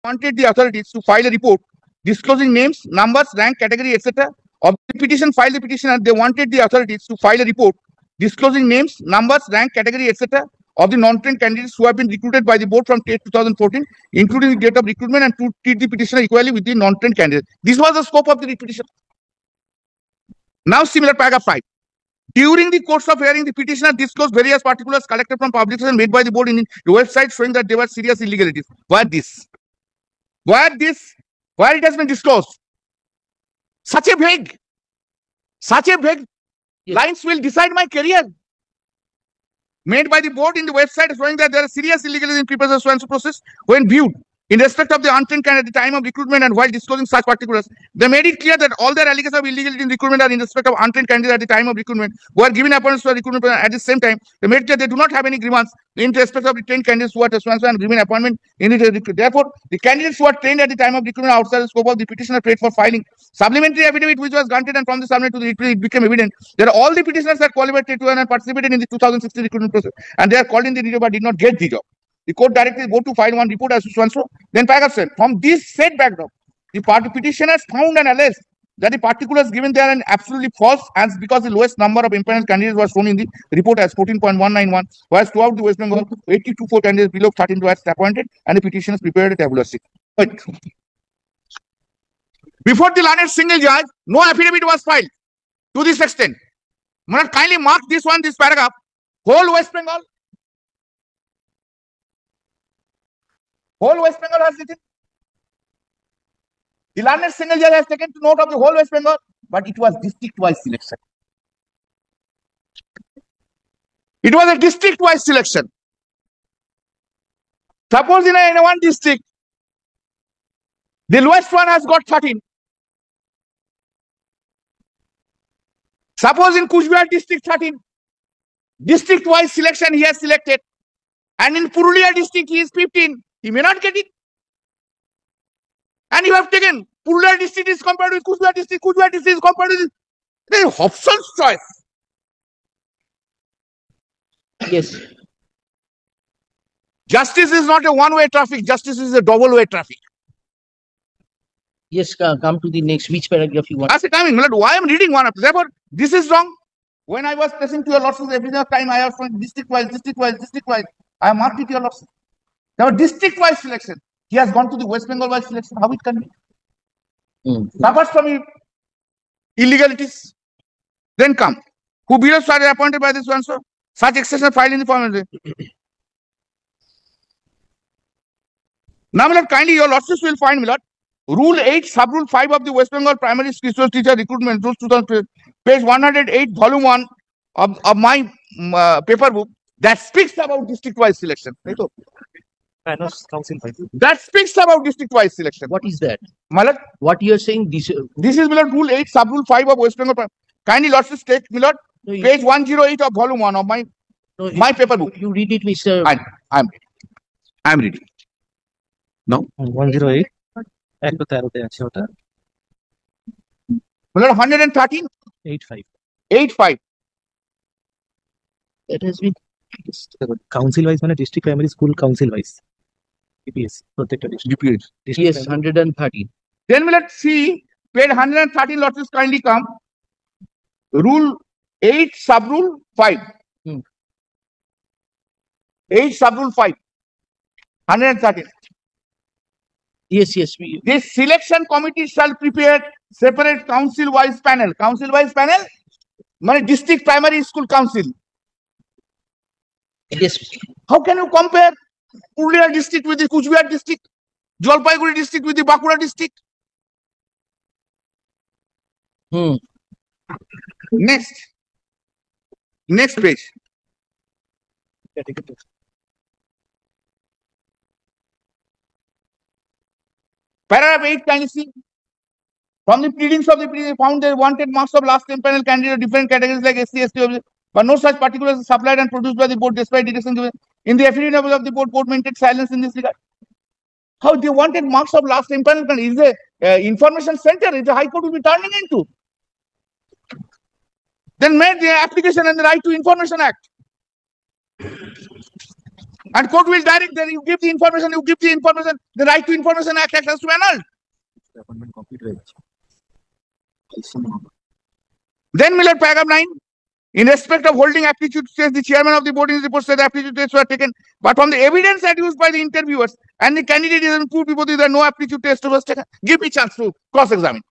wanted the authorities to file a report disclosing names, numbers, rank, category, etc. of the petition filed the petitioner. They wanted the authorities to file a report disclosing names, numbers, rank, category, etc. of the non-trained candidates who have been recruited by the board from 2014, including the date of recruitment, and to treat the petitioner equally with the non-trained candidates. This was the scope of the petition. Now, similar paragraph 5. During the course of hearing, the petitioner disclosed various particulars collected from publications made by the board in the website showing that there were serious illegalities. Why this? Why it has been disclosed? Such a vague lines will decide my career. Made by the board in the website showing that there are serious illegalities in preparation process when viewed in respect of the untrained candidate at the time of recruitment, and while disclosing such particulars, they made it clear that all their allegations of illegality in recruitment are in respect of untrained candidates at the time of recruitment who are given appointments to a recruitment program. At the same time, they made clear they do not have any grievance in respect of the trained candidates who are transferred and given appointment in the therefore, the candidates who are trained at the time of recruitment outside the scope of the petitioner paid for filing supplementary affidavit which was granted, and from the submit to the it became evident that all the petitioners are qualified to and participated in the 2016 recruitment process, and they are called in the job but did not get the job. The court directed the board to file one report as to so. Then paragraph 7. From this said background, the petitioners found and alleged that the particulars given there are absolutely false, as because the lowest number of impaneled candidates was shown in the report as 14.191, whereas throughout the West Bengal, 82 candidates below 13 were appointed, and the petitioners prepared a tabular sheet. But before the learned single judge, no affidavit was filed to this extent. Kindly mark this paragraph. Whole West Bengal has written. The learned single judge has taken note of the whole West Bengal, but it was district-wise selection. It was a district-wise selection. Suppose in one district, the lowest one has got 13. Suppose in Kuchbihar district 13, district-wise selection he has selected, and in Purulia district he is 15. He may not get it. And you have taken Purulia district is compared with Kuchbihar district is compared with the Hobson's choice. Yes. Justice is not a one-way traffic. Justice is a double-way traffic. Yes, come to the next. Which paragraph you want? As a timing, why I am reading one of them. Therefore, this is wrong. When I was pressing to your lordships every time, I have district-wise. I have marked it to your lordships. Now, district-wise selection. He has gone to the West Bengal-wise selection. How it can be? Suffers from illegalities. Then come. Who below are appointed by this one, so such exception filed in the form. Now, my lord, kindly your lordships will find, my lord, Rule 8, Sub-Rule 5 of the West Bengal Primary School Teacher Recruitment Rules 2000, page 108, volume 1 of my paper book, that speaks about district-wise selection. That speaks about district-wise selection. What is that? My lord, what you are saying? This is, my lord, Rule 8, Sub-Rule 5 of West Bengal. Kindly lordships take, my lord, page 108 of volume 1 of my paper book. You read it, Mr. I'm reading. No? 108. 113? 85. That has been Council wise, district primary school council wise. DPS, protected district. Yes, 113. Then let's see, page 113, lordships kindly come. Rule 8, Sub-Rule 5. 8, Sub-Rule 5. 113. Yes. This selection committee shall prepare separate council-wise panel. Council-wise panel? District primary school council. Yes. How can you compare Purulia district with the Kuchbihar district, Jalpaiguri district with the Bankura district? Next page. Paragraph 8, can you see? From the pleadings of the pleading, found they wanted marks of last panel candidate of different categories like SC, ST, but no such particulars supplied and produced by the board despite direction given. In the affidavit of the board maintained silence in this regard. How they wanted marks of last panel candidate? Is a information center, is the High Court will be turning into. Then made the application and the Right to Information Act. And court will direct that you give the information, the Right to Information Act has to be annulled. Then Miller paragraph 9. In respect of holding aptitude tests, the chairman of the board in his report said the aptitude tests were taken, but from the evidence adduced by the interviewers and the candidate is proved before there no aptitude test was taken. Give me chance to cross-examine.